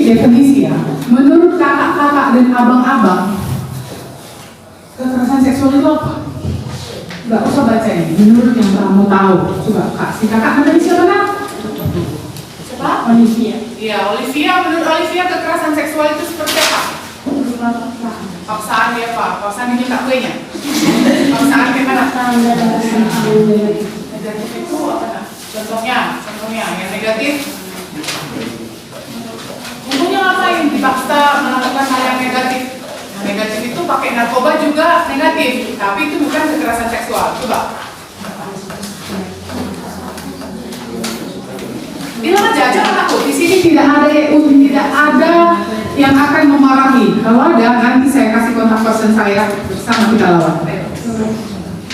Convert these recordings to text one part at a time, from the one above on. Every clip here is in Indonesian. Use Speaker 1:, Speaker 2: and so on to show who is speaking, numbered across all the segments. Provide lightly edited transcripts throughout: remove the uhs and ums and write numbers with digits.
Speaker 1: definisi ya. Menurut kakak-kakak dan abang-abang, kekerasan seksual itu apa? Gak usah baca ini. Menurut yang kamu tahu, coba kak. Si kakak namanya siapa nak? Siapa? Olivia. Iya, Olivia. Menurut Olivia kekerasan seksual itu seperti apa? Paksaan dia apa? Paksaan dia minta kuenya? Paksaan gimana? Negatif itu apa? Contohnya yang negatif. Contohnya ngapain? Dipaksa melakukan hal yang negatif. Negatif itu pakai narkoba juga negatif, tapi itu bukan kekerasan seksual. Coba. Bilang aja, jangan takut. Di sini tidak ada yang akan memarahi. Kalau ada, nanti saya kasih kontak person saya bersama kita lawan.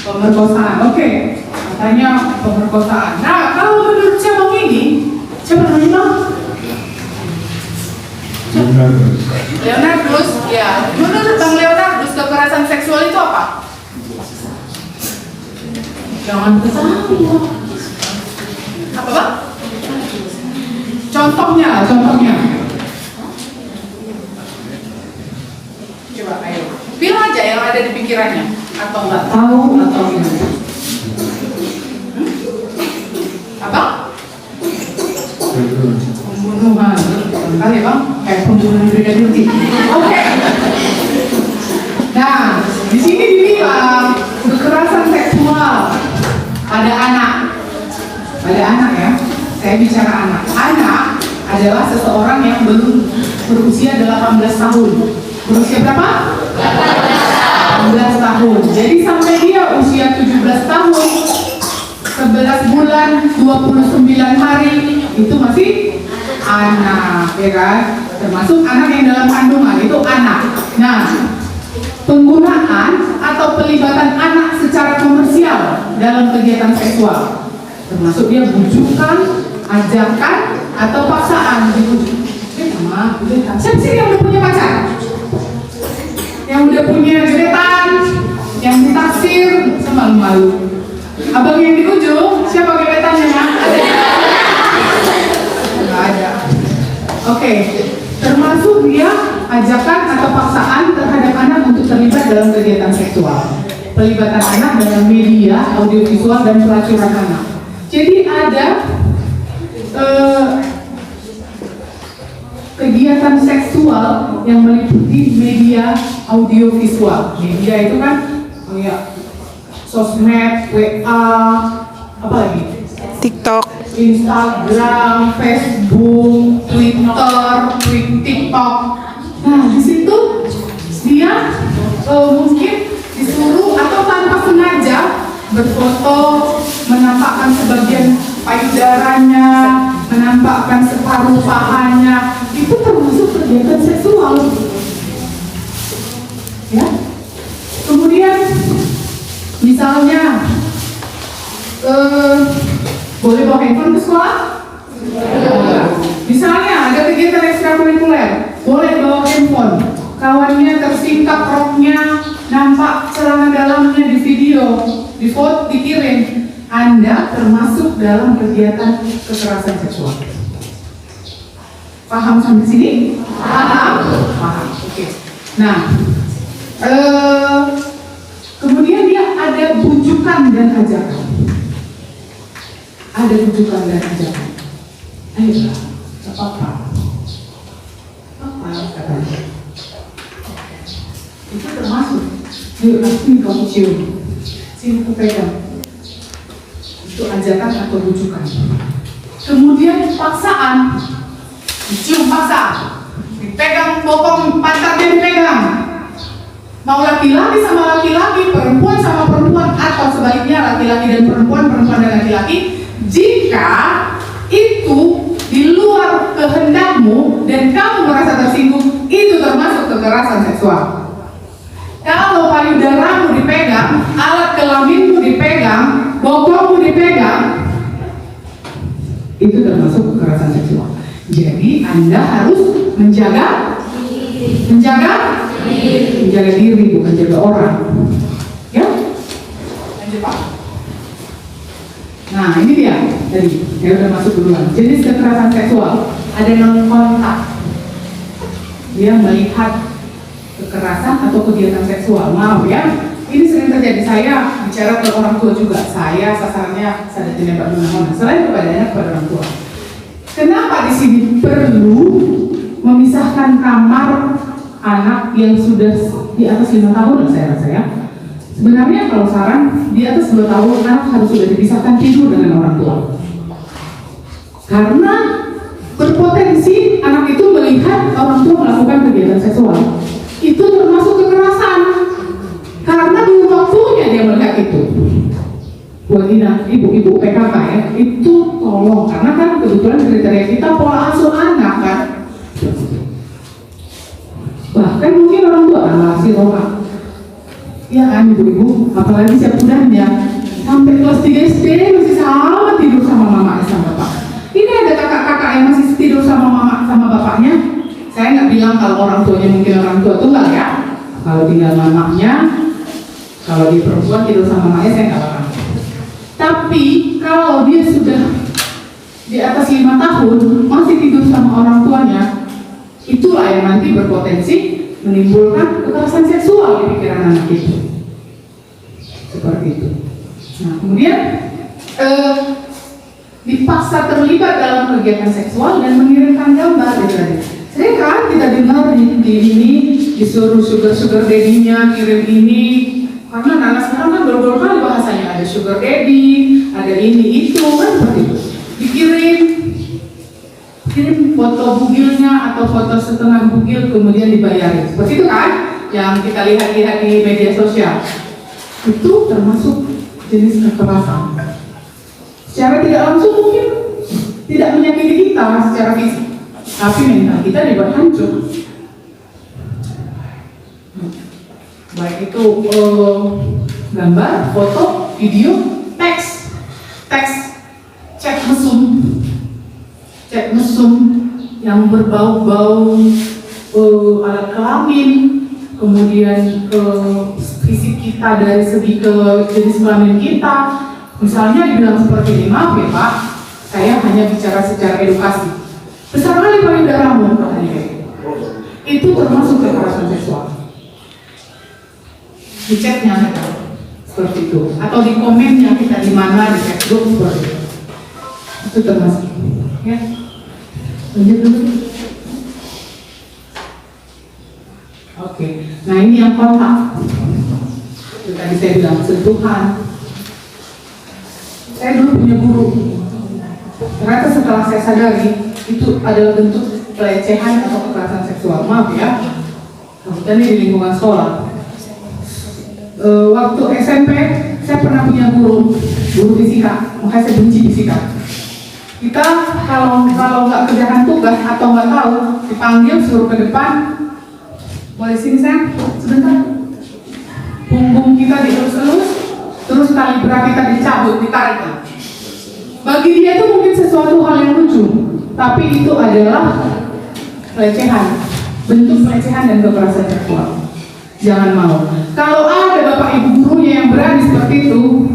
Speaker 1: Pemerkosaan, oke. Katanya pemerkosaan. Nah, kalau menurut siapa ini? Siapa namanya bang? Leonardus, ya. Menurut bang Leonardus, kekerasan seksual itu apa? Jangan ketahui. Apa bang? Contohnya. Coba ayo. Bilang aja yang ada di pikirannya. Atau nggak tahu atau gimana? Apa? Pembunuhan. Kali ya bang? Pembunuhan brigadir J. Oke. Nah, di sini dibilang kekerasan seksual pada anak. Pada anak ya. Saya bicara anak. Anak adalah seseorang yang belum berusia 18 tahun. Berusia berapa? 18 tahun. Jadi sampai dia usia 17 tahun, 11 bulan, 29 hari, itu masih anak, ya kan? Termasuk anak yang dalam kandungan, itu anak. Nah, penggunaan atau pelibatan anak secara komersial dalam kegiatan seksual, termasuk dia bujukan, ajakan, atau paksaan dibujuk. Siapa sih yang udah punya pacar? Yang udah punya gebetan, yang ditaksir, sama malu. Abang yang di ujung, siapa gebetannya? Nggak ada. Oke, termasuk dia ajakan atau paksaan terhadap anak untuk terlibat dalam kegiatan seksual. Pelibatan anak dalam media, audiovisual, dan pelacuran anak. Jadi ada kegiatan seksual yang meliputi media audiovisual. Media itu kan kayak sosmed, WA, apa lagi?
Speaker 2: TikTok,
Speaker 1: Instagram, Facebook, Twitter, TikTok. Nah, di situ dia mungkin disuruh atau tanpa sengaja berfoto, menampakkan sebagian payudaranya, menampakkan separuh pahanya, itu termasuk kegiatan seksual. Ya. Kemudian misalnya boleh bawa handphone ke sekolah? Misalnya ada kegiatan ekstrakurikuler, boleh bawa handphone. Kawannya tersingkap roknya, nampak celana dalamnya di video, di foto, dikirim. Anda termasuk dalam kegiatan kekerasan seksual. Paham sampai sini? Paham. Oke. Nah, kemudian dia ada bujukan dan ajakan. Ada bujukan dan ajakan. Ayolah, apa-apa. Apa katanya? Itu termasuk. Yuk, nanti kamu cium. Sini aku pegang. Itu ajakan atau bujukan. Kemudian paksaan. Dicium paksa. Dipegang bokong pantatnya dipegang. Mau laki-laki sama laki-laki, perempuan sama perempuan, atau sebaliknya laki-laki dan perempuan, perempuan dan laki-laki. Jika itu di luar kehendakmu dan kamu merasa tersinggung, itu termasuk kekerasan seksual. Kalau payudaramu dipegang, alat kelaminmu dipegang, bokongmu dipegang, itu termasuk kekerasan seksual. Jadi Anda harus menjaga diri, bukan jaga orang. Ya? Lanjut Pak. Nah ini dia tadi, saya udah masuk duluan. Jenis kekerasan seksual ada non kontak. dia melihat kekerasan atau kegiatan seksual. Maaf ya, ini sering terjadi. Saya bicara ke orang tua juga. Saya sasarannya sadar tindak menahun. Selain kepada anak, kepada orang tua. Kenapa di sini perlu memisahkan kamar anak yang sudah di atas 5 tahun? Saya rasa ya. Sebenarnya kalau saran di atas 2 tahun anak harus sudah dipisahkan tidur dengan orang tua. Karena berpotensi anak itu melihat orang tua melakukan kegiatan seksual. Itu termasuk kekerasan. Karena belum waktunya dia melihat itu. Buat ibu-ibu PKK ya, itu tolong, karena kan kebetulan kriteria kita pola asuh anak kan. Bahkan mungkin orang tua si Roma, ya kan ibu-ibu, apalagi siap udahnya sampai kelas 3 SD masih sama tidur sama mama sama bapak. Ini ada kakak-kakak yang masih tidur sama mama sama bapaknya. Saya nggak bilang kalau orang tuanya mungkin orang tua tunggal ya. Kalau tinggal mamanya, kalau di perempuan tidur sama mamanya saya nggak larang. Tapi kalau dia sudah di atas 5 tahun masih tidur sama orang tuanya, itulah yang nanti berpotensi menimbulkan kekerasan seksual di pikiran anak itu. Seperti itu. Nah, kemudian dipaksa terlibat dalam kegiatan seksual dan mengirimkan gambar gitu tadi. Sering kan kita dengar di ini disuruh sugar daddy-nya kirim ini. Karena anak sekarang kan berbagai kali bahasanya, ada sugar daddy, ada ini itu kan seperti itu. Kirim foto bugilnya atau foto setengah bugil kemudian dibayarin. Seperti itu kan yang kita lihat di media sosial. Itu termasuk jenis kekerasan. Secara tidak langsung mungkin tidak menyakiti kita secara fisik, tapi mental kita dibuat hancur. Baik itu gambar, foto, video, teks, chat mesum yang berbau-bau alat kelamin, kemudian fisik kita dari segi ke jenis kelamin kita. Misalnya dibilang seperti ini, maaf ya Pak, saya hanya bicara secara edukasi. Besar kali payudaramu, katanya. Itu termasuk kekerasan seksual. Di chatnya seperti itu, atau di komennya kita di mana di Facebook seperti itu termasuk. Ya, lanjut dulu. Oke, nah ini yang kontak. Itu tadi saya bilang sentuhan. Saya dulu punya guru. Ternyata setelah saya sadari itu adalah bentuk pelecehan atau kekerasan seksual. Maaf ya, kemudian ini di lingkungan sekolah. Waktu SMP saya pernah punya guru fisika, makanya saya benci fisika. Kita kalau nggak kerjakan tugas atau nggak tahu dipanggil suruh ke depan, boleh sini saya sebentar. Punggung kita dielus-elus, terus tali bra kita dicabut, ditarik. Bagi dia itu mungkin sesuatu hal yang lucu, tapi itu adalah pelecehan, bentuk pelecehan dan kekerasan seksual. Jangan mau. Kalau ada bapak ibu gurunya yang berani seperti itu,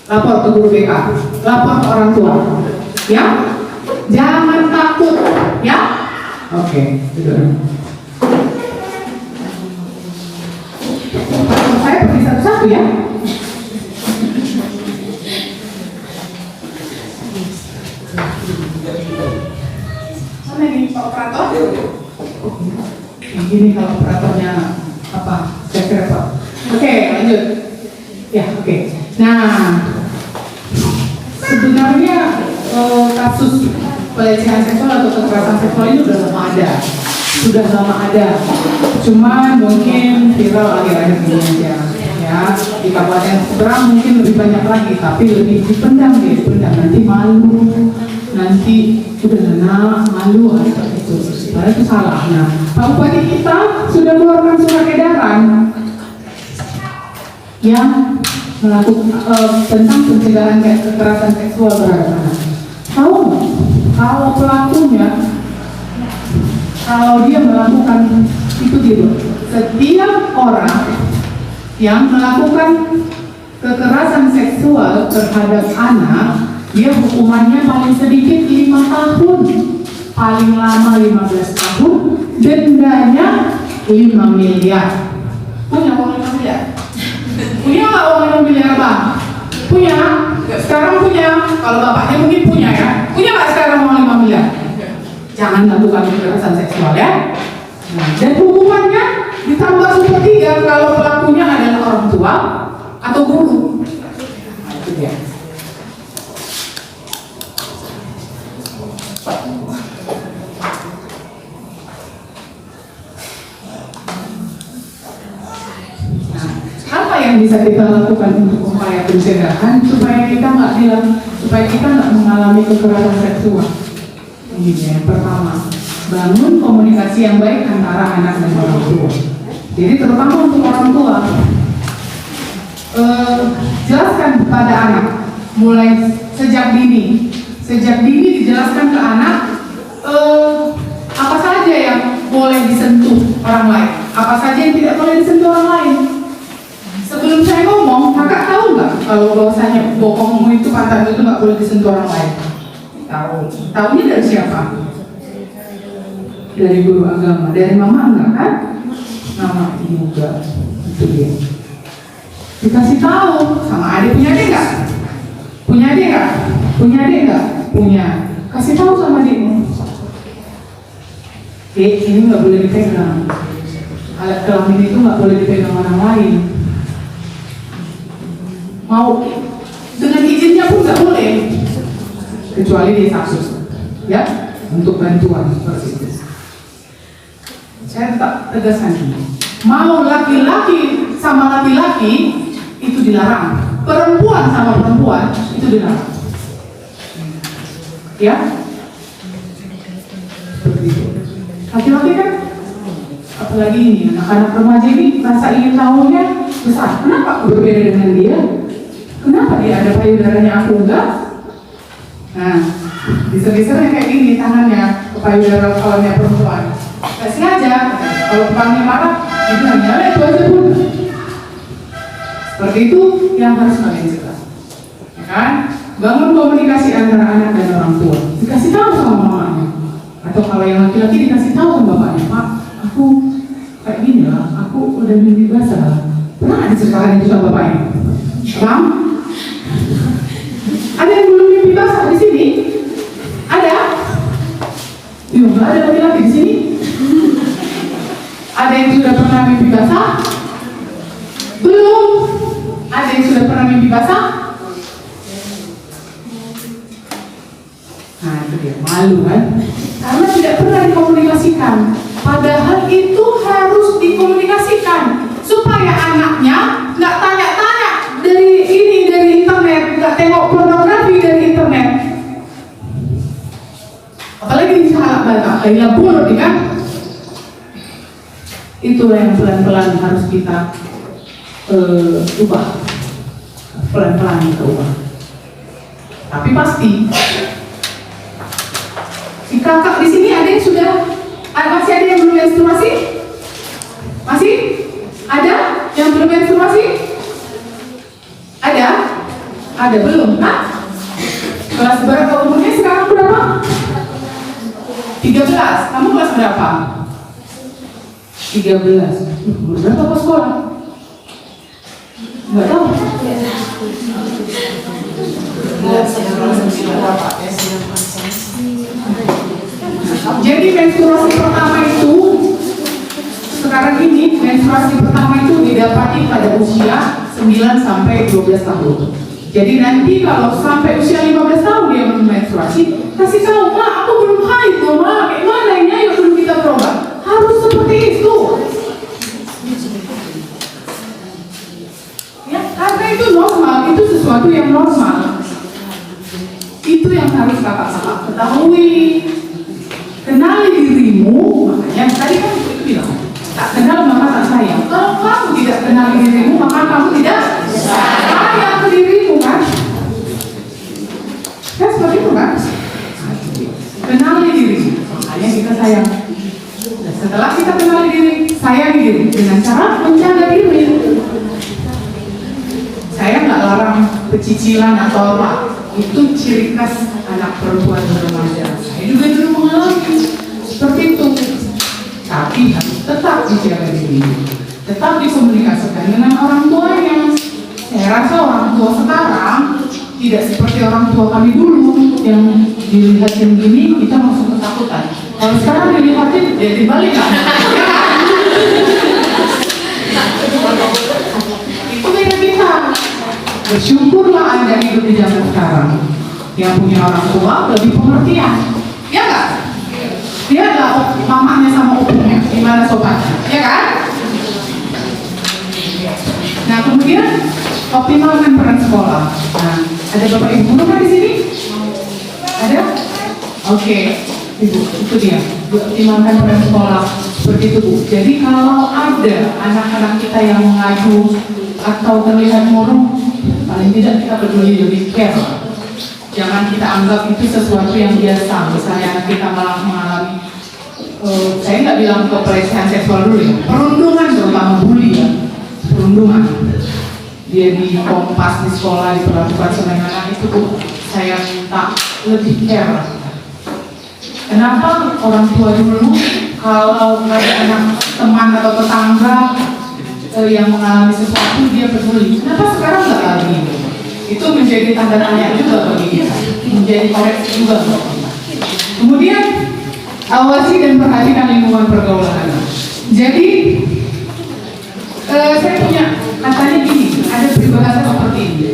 Speaker 1: lapor ke guru BK, lapor ke orang tua, ya. Jangan takut, ya. Oke, sudah. Saya pergi satu-satu ya. Mana nih Pak Operator? Ini kalau operatornya apa? Saya kira Pak. Oke, lanjut. Ya, oke. Nah, sebenarnya kasus pelecehan seksual atau kekerasan seksual ini sudah lama ada. Cuman mungkin viral akhir-akhir ini aja. Ya, di kabupaten Seberang mungkin lebih banyak lagi, tapi lebih dipendam nanti malu, nanti udah malu atau itu. Padahal itu salah. Nah, Pak Bupati kita sudah mengeluarkan surat edaran yang melakukan tentang pencegahan kekerasan seksual terhadap anak. Tahu nggak? Kalau pelakunya, kalau dia melakukan itu gitu, setiap orang yang melakukan kekerasan seksual terhadap anak, dia hukumannya paling sedikit 5 tahun. paling lama 15 tahun, dendanya 5 miliar. Punya uang 5 miliar? Punya nggak uang 5 miliar bang? Punya? Sekarang punya? Kalau bapaknya mungkin punya ya. Punya nggak sekarang uang 5 miliar? Jangan lakukan kekerasan seksual ya. Nah, dan hukumannya ditambah sepertiga kalau pelakunya adalah orang tua atau guru. Nah, itu dia. Apa yang bisa kita lakukan untuk upaya pencegahan supaya kita nggak mengalami kekerasan seksual? Ini yang pertama, bangun komunikasi yang baik antara anak dan orang tua. Jadi terutama untuk orang tua, jelaskan kepada anak mulai sejak dini dijelaskan ke anak apa saja yang boleh disentuh orang lain, apa saja yang tidak boleh disentuh orang lain. Sebelum saya ngomong, kakak tahu nggak kalau bahwasanya bohong itu pantat itu nggak boleh disentuh orang lain? Tahu. Tahunya dari siapa? Dari guru agama, dari mama enggak kan? Mama juga. Itu dia. Dikasih tahu sama adik, punya adik nggak? Punya adik nggak? Punya adik nggak? Punya. Kasih tahu sama adikmu. Ini nggak boleh dipegang. Alat kelamin itu nggak boleh dipegang orang lain. Mau dengan izinnya pun nggak boleh, kecuali dia saksus, ya, untuk bantuan seperti itu. Saya tetap tegaskan ini. Mau laki-laki sama laki-laki itu dilarang, perempuan sama perempuan itu dilarang, ya. Seperti itu. Laki-laki kan, apalagi ini anak-anak remaja ini rasa ingin tahunya besar. Kenapa aku berbeda dengan dia? Kenapa dia ada payudaranya aku enggak? Nah, diser-disernya kayak gini tangannya ke payudara kepalanya perempuan. Gak sengaja, kalau kepalanya marah, itu hanya itu aja pun. Seperti itu yang harus kalian cegah. Ya kan? Bangun komunikasi antara anak dan orang tua. Dikasih tahu sama mamanya. Atau kalau yang laki-laki dikasih tahu sama bapaknya, Pak, aku kayak gini lah, aku udah mimpi basah. Pernah nggak diceritakan itu sama bapaknya? Bang? Ada yang belum mimpi basah di sini? Ada? Iya, nggak ada laki-laki di sini. Ada yang sudah pernah mimpi basah? Belum. Ada yang sudah pernah mimpi basah? Nah, itu dia, malu kan? Karena tidak pernah dikomunikasikan. Padahal itu harus dikomunikasikan supaya anaknya nggak tanya-tanya dari internet, nggak tengok pornografi dari internet. Apalagi di salah kayak buruk kan? Itulah yang pelan-pelan harus kita ubah, pelan-pelan kita ubah. Tapi pasti, si kakak di sini ada yang sudah, masih ada yang belum menstruasi? Masih? Ada yang belum menstruasi? Ada? Ada belum? Nah, kelas berapa umurnya sekarang berapa? 13. Kamu kelas berapa? 13. Berapa ke sekolah? Enggak tahu. Jadi menstruasi pertama itu sekarang ini menstruasi pertama itu didapati pada usia 9 sampai 12 tahun. Jadi nanti kalau sampai usia 15 tahun dia menstruasi, kasih tahu, "Ma, aku belum haid loh, Ma. Kayak mana ini? Ayo dulu kita berobat." Harus seperti itu. Ya, karena itu normal, itu sesuatu yang normal. Itu yang harus kakak-kakak ketahui. Kenali dirimu, makanya tadi kan itu bilang, tak kenal maka tak sayang. Kalau kamu tidak kenali dirimu, maka kamu tidak sayang ke dirimu kan? Kan seperti itu kan? Kenali dirimu, makanya kita sayang. Nah, setelah kita kenali diri, sayang diri dengan cara menjaga diri. Saya nggak larang pecicilan atau apa, itu ciri aktivitas anak perempuan remaja. Saya juga dulu mengalami seperti itu. Tapi harus tetap dijaga diri, tetap dikomunikasikan dengan orang tuanya. Saya rasa orang tua sekarang tidak seperti orang tua kami dulu yang dilihatin gini kita langsung ketakutan. Kalau sekarang dilihatin ya dibalik kan. Itu beda kita. Bersyukurlah Anda hidup di zaman sekarang yang punya orang tua lebih pengertian. Ya nggak? Dia nggak mamanya sama opunya gimana sobatnya, ya kan? Nah kemudian optimalkan peran sekolah. Nah ada bapak ibu guru kan di sini? Ada? Oke, ibu itu dia. Optimalkan peran sekolah seperti itu Bu. Jadi kalau ada anak-anak kita yang mengadu atau terlihat murung, paling tidak kita peduli, lebih care. Jangan kita anggap itu sesuatu yang biasa. Misalnya anak kita malah mengalami, saya nggak bilang pelecehan seksual dulu ya, perundungan terutama bully ya, perundungan. Dia dikompas di sekolah, diperlakukan semena-mena, itu tuh saya minta lebih care. Kenapa orang tua dulu kalau ada anak teman atau tetangga yang mengalami sesuatu dia peduli? Kenapa sekarang nggak lagi? Itu menjadi tanda tanya juga bagi kita, menjadi koreksi juga bagi kita. Kemudian awasi dan perhatikan lingkungan pergaulan anak. Jadi saya punya katanya gini, ada peribahasa seperti ini.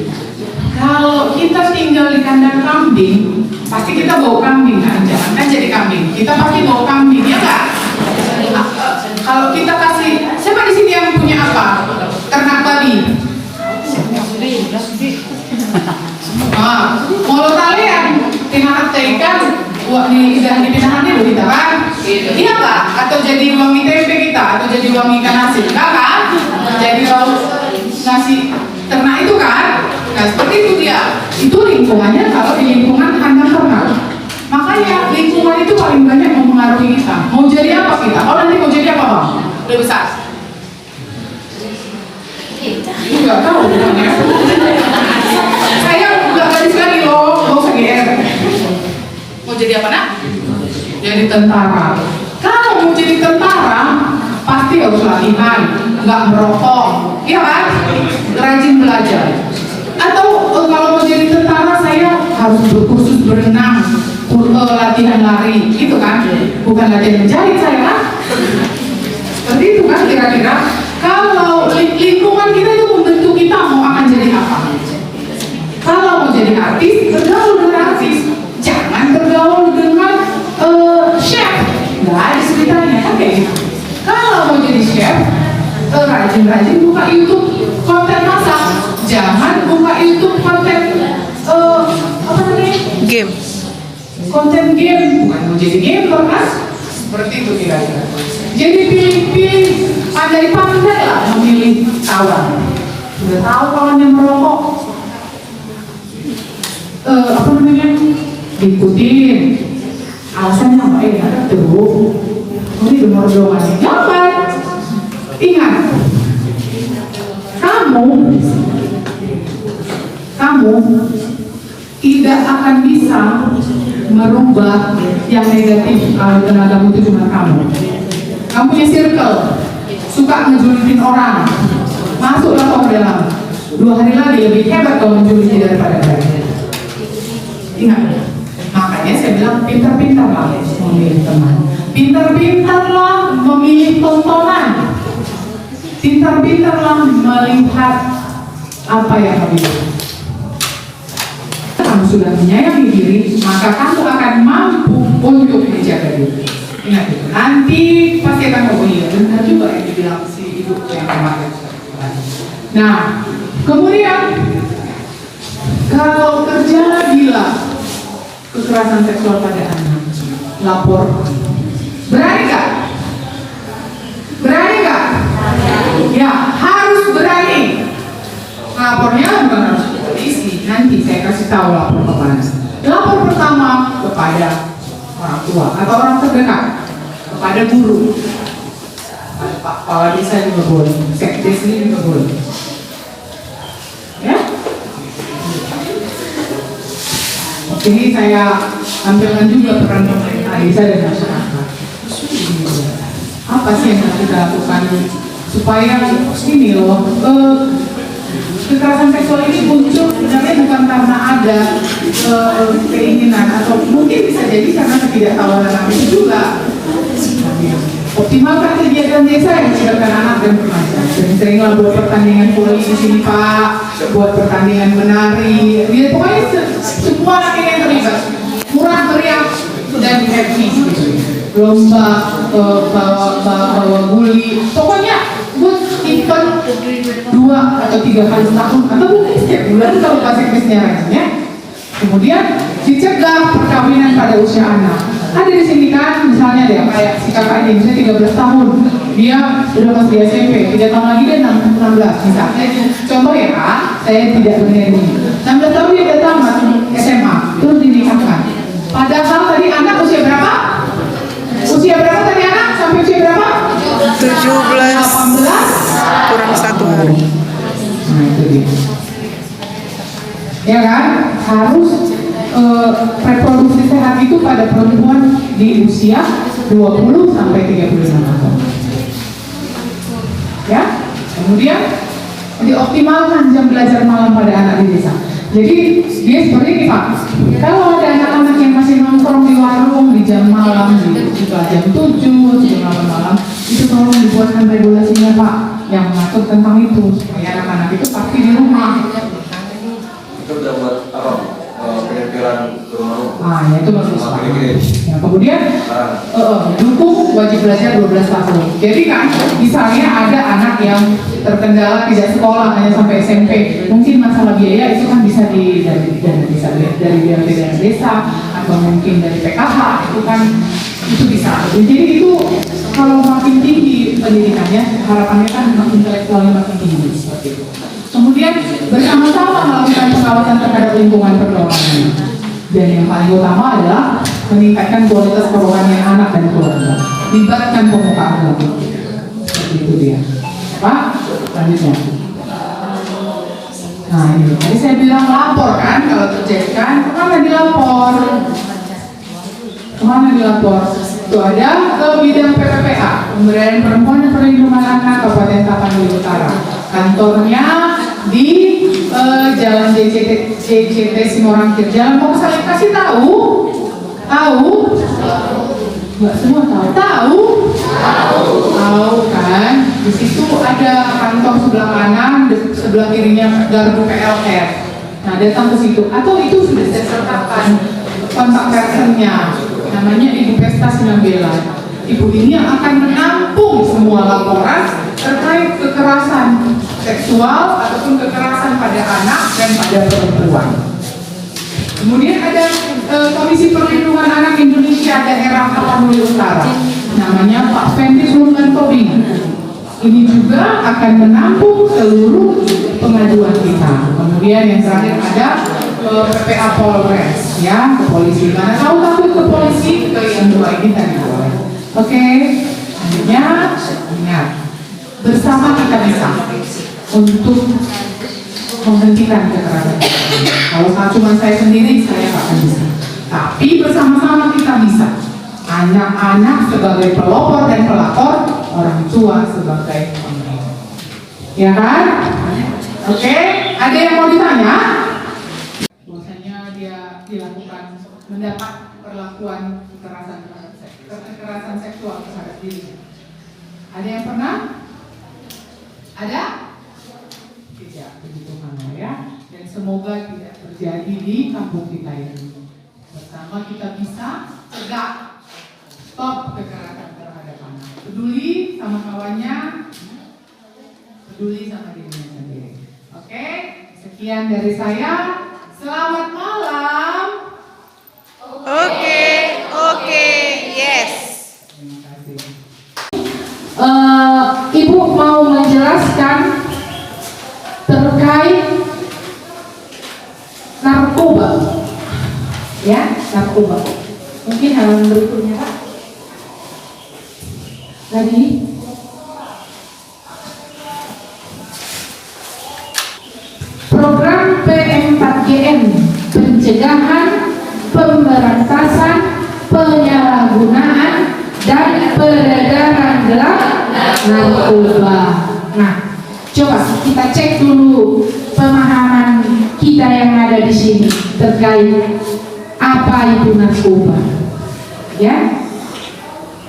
Speaker 1: Kalau kita tinggal di kandang kambing, pasti kita bawa kambing kan, jangan kan jadi kambing. Kita pasti bawa kambing, ya nggak? Kalau kita kasih, siapa di sini yang punya apa? Ternak babi. Kalau kalian tinggal ikan, wah di pinahan dulu kita kan? Iya nggak? Atau jadi wangi tempe kita, atau jadi wangi ikan asin, enggak kan? Jadi kalau ngasih ternak itu kan? Nah seperti itu dia. Itu lingkungannya kalau di lingkungan kandang ternak. Makanya lingkungan itu paling banyak mempengaruhi kita. Mau jadi apa kita? Oh nanti mau jadi apa bang? Udah besar? Enggak tahu ya. Saya nggak gadis lagi loh, mau GR. Mau jadi apa nak? Jadi tentara. Kalau mau jadi tentara, pasti harus latihan, nggak merokok, iya kan? Rajin belajar. Atau kalau mau jadi tentara, saya harus berkursus berenang, latihan lari, gitu kan? Bukan latihan menjahit saya kan? Seperti itu kan kira-kira. Kalau lingkungan kita itu membentuk kita mau akan jadi apa? Kalau mau jadi artis, bergaul dengan artis. Jangan bergaul dengan chef. Nggak ada ceritanya kan kayak gitu. Kalau mau jadi chef, rajin-rajin buka YouTube konten masak. Jangan buka YouTube konten apa namanya? Game. Konten game, bukan mau jadi gamer kan? Seperti itu kira-kira. Jadi pilih-pilih, pandai-pandai lah memilih kawan. Udah tahu kawan yang merokok, apa namanya? Diikutin. Alasannya apa? Ada tuh. Ini demor-domannya. Jangan. Ingat, kamu tidak akan bisa merubah yang negatif kalau tenagamu itu cuma kamu. Kamu punya circle, suka ngejulitin orang, masuklah ke dalam. 2 hari lagi lebih hebat kau menjuliti daripada mereka. Ingat, makanya saya bilang pintar-pintarlah memilih teman, pintar-pintarlah memilih tontonan, pintar-pintarlah melihat apa yang kamu pilih. Kamu sudah menyayangi diri, maka kamu akan mampu untuk menjaga diri. Ingat itu. Nanti pasti akan ngomong iya, benar juga yang dibilang si ibu yang kemarin. Nah, kemudian kalau terjadi bila kekerasan seksual pada anak, lapor. Berani nggak? Berani nggak? Ya, harus berani. Lapornya bukan harus ke polisi. Nanti saya kasih tahu lapor kemana. Lapor pertama kepada orang tua atau orang terdekat, kepada guru, Pak Kepala Desa juga boleh, Sekdes ini juga boleh. Ya. Ini saya tampilkan juga peran pemerintah desa dan masyarakat. Apa sih yang harus kita lakukan supaya ini loh kekerasan seksual ini muncul sebenarnya bukan karena ada keinginan atau mungkin bisa jadi karena ketidaktahuan anak itu juga. Optimalkan kegiatan desa yang melibatkan anak dan remaja. Sering-seringlah buat pertandingan voli di sini Pak, buat pertandingan menari. Dia pokoknya semua anak yang terlibat, murah meriah dan happy. Lomba bawa guli, pokoknya buat event 2 atau 3 kali setahun atau mungkin setiap bulan kalau pas bisnisnya rajinnya. Kemudian dicegah perkawinan pada usia anak. Ada di sini kan, misalnya deh kayak si kakak ini, misalnya 13 tahun, dia udah masih di SMP, 3 tahun lagi dia 16, misalnya. Contoh ya Kak, saya tidak benar ini. 16 tahun dia udah tamat SMA, terus dinikahkan. Padahal tadi anak usia berapa? Usia berapa tadi anak? Sampai usia berapa?
Speaker 2: 17
Speaker 1: 18
Speaker 2: kurang 1 hari.
Speaker 1: Nah itu dia. Ya kan, harus reproduksi sehat itu pada perempuan di usia 20 sampai 35 tahun. Ya, kemudian dioptimalkan jam belajar malam pada anak di desa. Jadi dia seperti ini Pak, kalau ada anak-anak yang masih nongkrong di warung di jam malam, di jam 7, jam 8 malam, itu tolong dibuatkan regulasinya Pak, yang mengatur tentang itu supaya anak-anak itu pasti di rumah.
Speaker 3: Itu udah buat apa? Penampilan ke rumah.
Speaker 1: Ah, ya itu bagus. Ya, kemudian dukung wajib belajar 12 tahun. Jadi kan, misalnya ada anak yang terkendala tidak sekolah hanya sampai SMP, mungkin masalah biaya itu kan bisa dari biaya desa atau mungkin dari PKH itu bisa. Jadi itu kalau makin tinggi pendidikannya, harapannya kan intelektualnya makin tinggi seperti itu. Kemudian bersama-sama melakukan pengawasan terhadap lingkungan pergaulan. Dan yang paling utama adalah meningkatkan kualitas kerohanian anak dan keluarga. Libatkan pemuka agama. Itu dia. Pak, lanjutnya. Nah ini, tadi saya bilang lapor kan kalau terjadi kan, kemana dilapor? Kemana dilapor? Itu ada ke bidang PPPA, Pemberdayaan Perempuan dan Perlindungan Anak Kabupaten Tapanuli Utara. Kantornya di Jalan JCT Simorangkir. Jalan mau saya kasih tahu? Tahu? Nggak semua tahu? Tahu kan? Di situ ada kantor sebelah kanan, sebelah kirinya gardu PLR. Nah datang ke situ. Atau itu sudah saya sertakan kontak personnya. Namanya Ibu Pesta Sinambela. Ibu ini yang akan menampung semua laporan terkait kekerasan seksual ataupun kekerasan pada anak dan pada perempuan. Kemudian ada Komisi Perlindungan Anak Indonesia Daerah Tapanuli Utara, namanya Pak Fendi Sultan Tobing. Ini juga akan menampung seluruh pengaduan kita. Kemudian yang terakhir ada PPA Polres, ya, ke polisi. Mana tahu takut ke polisi, ke yang dua ini tadi boleh. Oke, selanjutnya ingat, bersama kita bisa untuk menghentikan kekerasan. Kalau cuma saya sendiri, saya nggak akan bisa. Tapi bersama-sama kita bisa. Anak-anak sebagai pelopor dan pelapor, orang tua sebagai pemimpin. Ya kan? Oke, ada yang mau ditanya? Bahwasanya dia dilakukan mendapat perlakuan kekerasan seksual terhadap dirinya. Ada yang pernah? Ada? Tidak, begitu mana ya. Dan semoga tidak terjadi di kampung kita ini. Bersama kita bisa tegak stop kekerasan terhadap anak. Peduli sama kawannya, peduli sama dirinya sendiri. Oke, sekian dari saya. Selamat malam.
Speaker 2: Oke, yes.
Speaker 1: Terima kasih. Ibu mau menjelaskan terkait narkoba, ya, narkoba. Mungkin halaman berikutnya, Pak. Tadi program PM4GN pencegahan pemberantasan penyalahgunaan dan peredaran gelap narkoba. Nah, coba kita cek dulu pemahaman kita yang ada di sini terkait apa itu narkoba. Ya,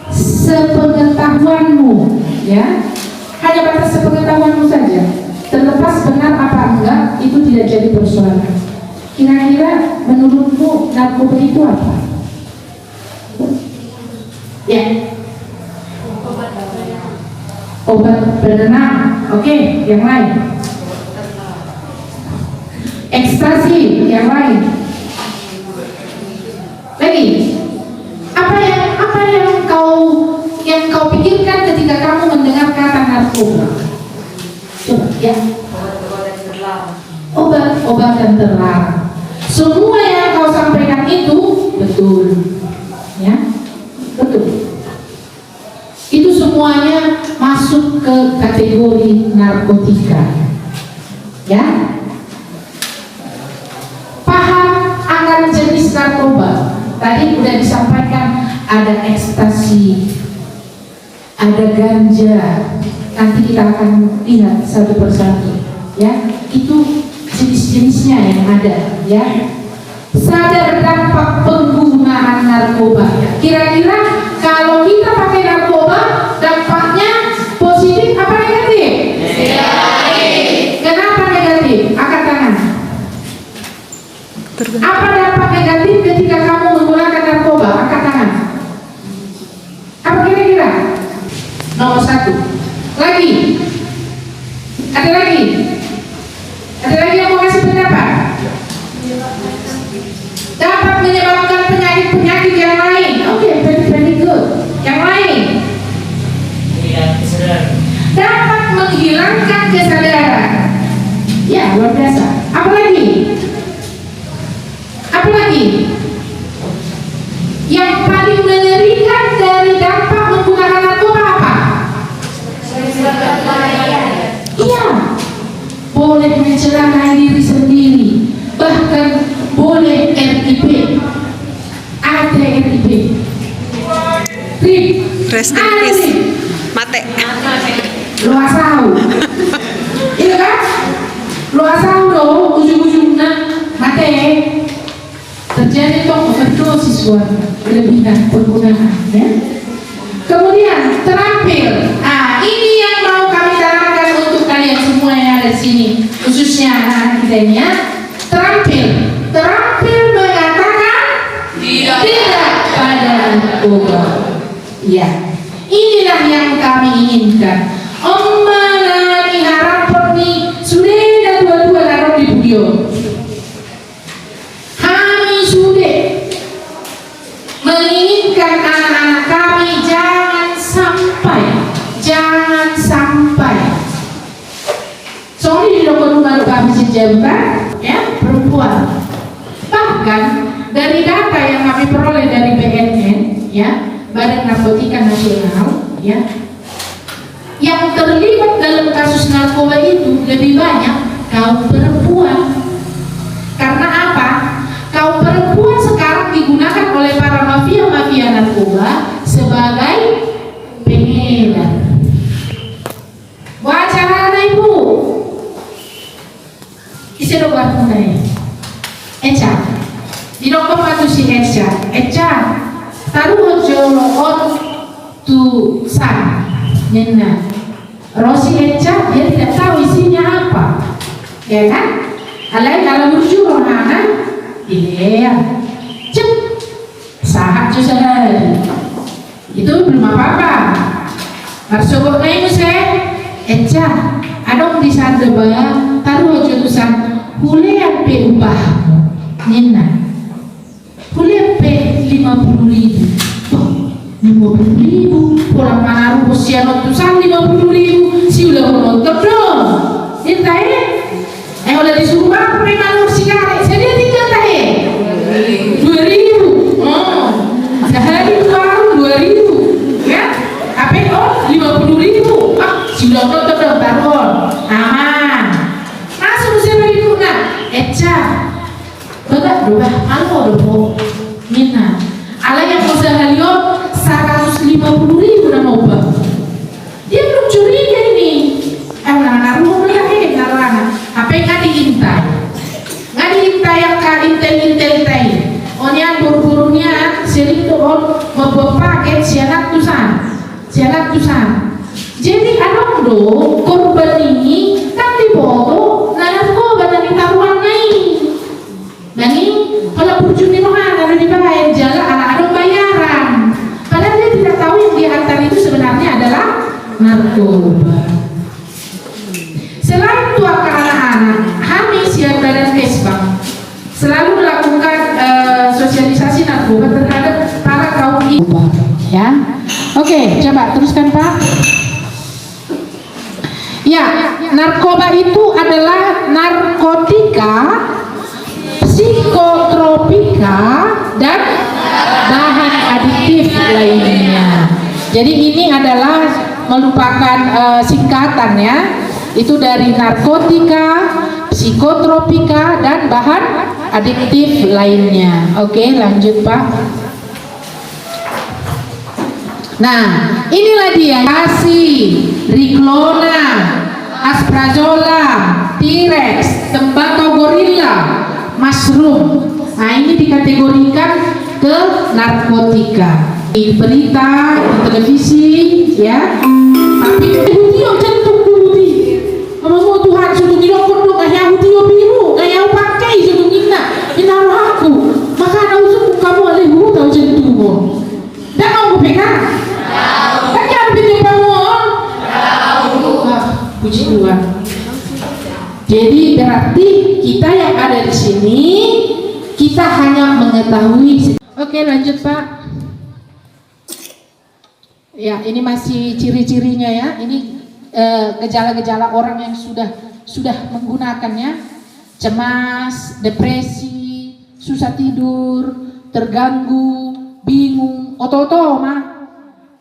Speaker 1: sepengetahuanmu, ya, hanya batas sepengetahuanmu saja. Terlepas benar apa enggak itu tidak jadi persoalan. Kira-kira menurutmu narkoba itu apa? Ya, obat penenang. Oke, yang lain. Ekstasi, yang lain. Lagi. Apa yang kau pikirkan ketika kamu mendengar kata narkoba? Coba ya. Obat-obatan terlarang. Semua yang kau sampaikan itu betul. Ya. Betul. Itu semuanya masuk ke kategori narkotika. Ya. Paham akan jenis narkoba. Tadi sudah disampaikan ada ekstasi, ada ganja. Nanti kita akan lihat satu persatu. Ya, itu jenis-jenisnya yang ada. Ya. Sadar dampak penggunaan narkoba. Kira-kira kalau kita pakai narkoba, dampaknya positif apa negatif? Negatif. Kenapa negatif? Angkat tangan. Apa dampak negatif ketika kamu menggunakan narkoba? Angkat tangan. Apa kira-kira? Nomor 1. Lagi. Ada lagi? Ada lagi yang mau kasih pendapat? Dapat menyebabkan penyakit-penyakit yang lain. Oke, very good. Yang lain? Dapat menghilangkan kesadaran. Ya, luar biasa. Apa lagi? Apa lagi? Yang paling mengerikan dari dampak menggunakan narkoba apa? Iya, boleh mencelakai diri sendiri, bahkan boleh RIP. Ada RIP.
Speaker 2: Rest in peace. Mate.
Speaker 1: Lo asal. Iya kan? Lo asal dong, ujung-ujungnya mate. Terjadi overdosis berlebihan penggunaan. Ya? Kemudian terampil. Ini yang mau kami tanamkan untuk kalian semua yang ada di sini, khususnya anak-anak kita ini ya. Terampil mengatakan tidak pada narkoba. Ya, inilah yang kami inginkan. Omani harapan ni sudah ada dua-dua naruh di video. Kami sudah menginginkan anak-anak kami jangan sampai. Soalnya di rumah kami sejauh ya perempuan. Bahkan dari data yang kami peroleh dari BNN, ya, Badan Narkotika Nasional, ya, yang terlibat dalam kasus narkoba itu lebih banyak kaum perempuan. Karena apa? Kaum perempuan sekarang digunakan oleh para mafia narkoba sebagai pengedar. Wacana ibu, isi doa tunai. Eca, di dokter patu si Eca, taruh jolo on tu san, nena. Rosi Eca dia tidak tahu isinya apa, ya kan? Alai kalau menuju rohana, iya, cep, sahat juga itu belum apa-apa. Marsogok naik musik, Eca, adong di sana bayar, taruh jutusan, boleh apa upah, nena, boleh apa 50.000, 50.000, orang mana usia notusan 50.000, si udah nonton dong, intai. Oleh disuruh apa memang harus sigaret, jadi tinggal tahe 2.000, sehari 2.000, ya, apa 50.000, sudah nonton taruh, aman, langsung saya bagi guna, Eca, bapak malu dong, jalan susah. Jadi ada korban ini kan diboto narkoba dan ditaruhan naik. Nani kalau berjudi rohan ada dibayar jalan ada bayaran. Padahal dia tidak tahu yang diantar itu sebenarnya adalah narkoba. Selain itu anak-anak, Hamis yang Badan Kesbang selalu melakukan sosialisasi narkoba terhadap para kaum ibu. Ya, oke, coba teruskan Pak. Ya, narkoba itu adalah narkotika, psikotropika, dan bahan adiktif lainnya. Jadi ini adalah merupakan singkatan ya. Itu dari narkotika, psikotropika, dan bahan adiktif lainnya. Oke, lanjut Pak. Nah, inilah dia Riklona, Asprazolam, T-Rex, tembakau gorila, mushroom. Nah, ini dikategorikan ke narkotika. Di berita, di televisi, ya. Tapi dia jantung dulu mau Tuhan sudah dilokot dong, ayah dia biru, ayah pakai sudah inaruh aku. Maka ada usul kamu oleh guru tahu jantungmu. Dan mau pegang? Tak jangan pinjam kamu. Puji Tuhan. Jadi berarti kita yang ada di sini kita hanya mengetahui. Oke, lanjut Pak. Ya, ini masih ciri-cirinya ya. Ini gejala-gejala orang yang sudah menggunakannya: cemas, depresi, susah tidur, terganggu, bingung, oto-oto mah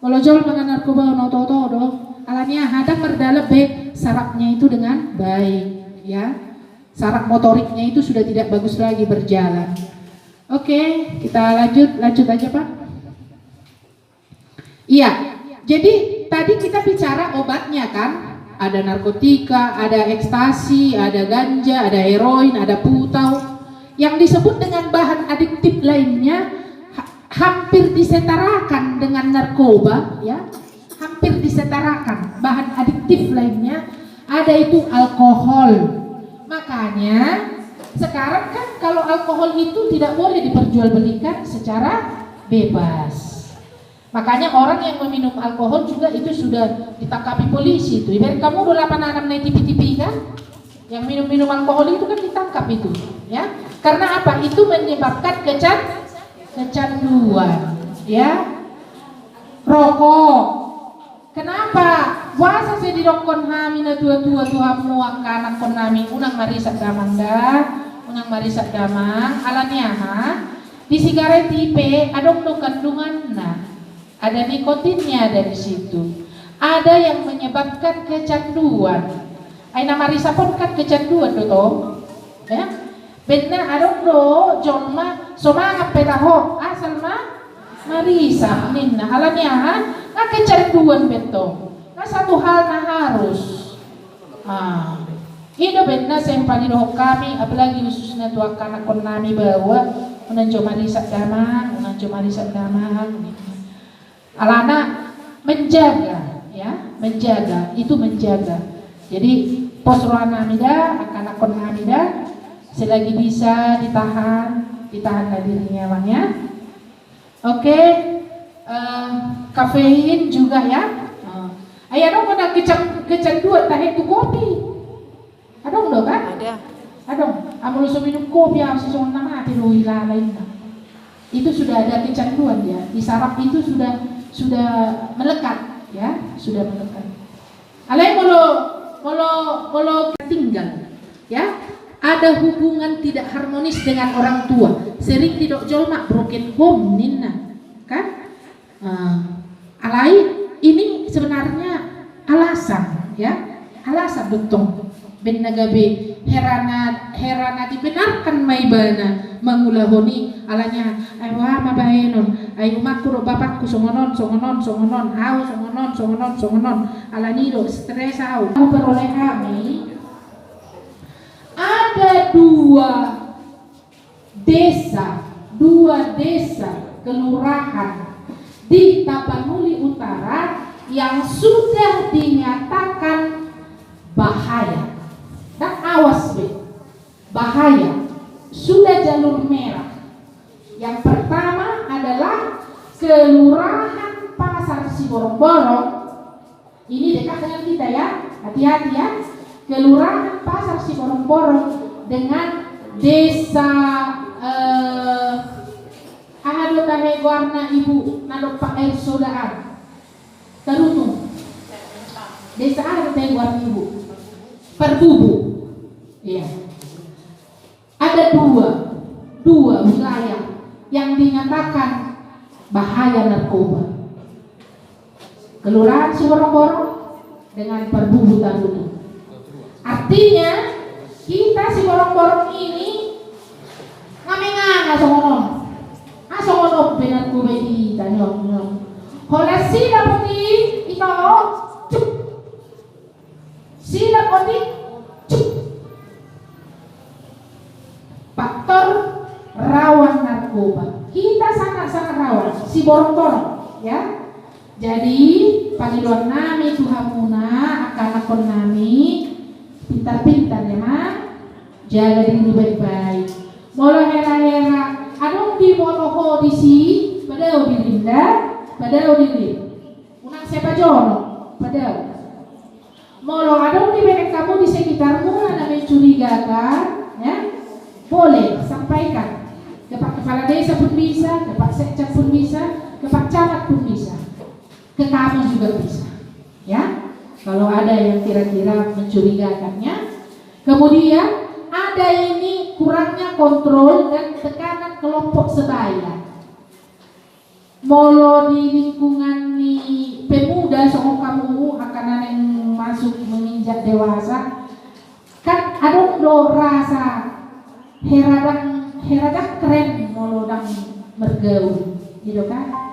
Speaker 1: melojol dengan narkoba oto-oto doh. Alanya hadap berdalebe sarafnya itu dengan baik ya. Saraf motoriknya itu sudah tidak bagus lagi berjalan. Oke, kita lanjut aja Pak. Iya, jadi tadi kita bicara obatnya kan, ada narkotika, ada ekstasi, ada ganja, ada heroin, ada putau. Yang disebut dengan bahan adiktif lainnya hampir disetarakan dengan narkoba, ya, hampir disetarakan. Bahan adiktif lainnya ada itu alkohol. Makanya sekarang kan kalau alkohol itu tidak boleh diperjualbelikan secara bebas. Makanya orang yang meminum alkohol juga itu sudah ditangkapi polisi itu. Ibarat kamu udah 8 naik TV kan? Yang minum alkohol itu kan ditangkap itu, ya. Karena apa? Itu menyebabkan kecanduan, ya. Rokok. Kenapa? Wasa saya dirokon hamina tua-tua muak kanak kon nami unang marisak damang alanya ha. Di sigaret tipe adong do kandungan ada nikotinnya dari situ. Ada yang menyebabkan kecanduan. Aina marisa pun kan kecanduan do ya. Benar adong do jolma somangap petaho asal marisa ninna alanya ha. Nah kecanduan beto. Nah satu hal harus. Ida benar sempali doh kami apalagi khususnya tua kanak kon nami bahwa unanjo marisa damang. Alana menjaga, ya, menjaga. Jadi posrohan namida, akan namida, selagi bisa ditahan dirinya, ya. Oke, kafein juga ya. Ayah dong ada kecanduan teh itu kopi. Adong dong kan? Ada. Adong, amul minum kopi harus sesuatu mati lo lain. Itu sudah ada kecanduan ya. Di saraf itu sudah melekat ya, sudah melekat. Alai molo tinggal ya, ada hubungan tidak harmonis dengan orang tua, sering tidak jolmak broken home ninna kan. Alai ini sebenarnya alasan ya, alasan betul ben nagabe herana dibenarkan maibana mangulahoni alanya aywa mabaenon ayu makuro bapakku songonon alani do stres au peroleh kami ada dua desa kelurahan di Tapanuli Utara yang sudah dinyatakan bahaya. Dan awas bahaya, sudah jalur merah. Yang pertama adalah Kelurahan Pasar Siborong-Borong. Ini dekat dengan kita ya, hati-hati ya. Kelurahan Pasar Siborong-Borong dengan desa Ahado Tahe Warna Ibu Nado Pak Air Sodaan Tarutung. Desa Ahado Tahe Warna Ibu Perbubu. Iya. Ada dua wilayah yang dinyatakan bahaya narkoba. Kelurahan Siborong-Borong dengan Perbubu Tarutung. Artinya kita Siborong-Borong ini ngamengan asongono benar kubedi tanyong. Hola sila poti ito cuk. Sila poti cuk. Faktor rawan narkoba. Kita sangat-sangat rawan Siborong-Borong ya. Jadi panggilan nami Tuhan muna akan nami pintar-pintar ya mak, jaga diri baik-baik. Molo hera-hera adong di monoho di si padao di Linda, padao di Lin unang siapa jono padao molo adong di balik kamu di sekitarmu ada mencurigakan ya, boleh sampaikan ke Pak Kepala Desa pun bisa, ke Pak Sekcap pun bisa, ke Pak Camat pun bisa, ke kamu juga bisa ya, kalau ada yang kira-kira mencurigakannya. Kemudian ada ini kurangnya kontrol dan tekanan kelompok sebaya. Molo di lingkungan di pemuda soal kamu akan ada yang masuk menginjak dewasa kan ada rasa heradak keren molo dang bergaul gitu kan.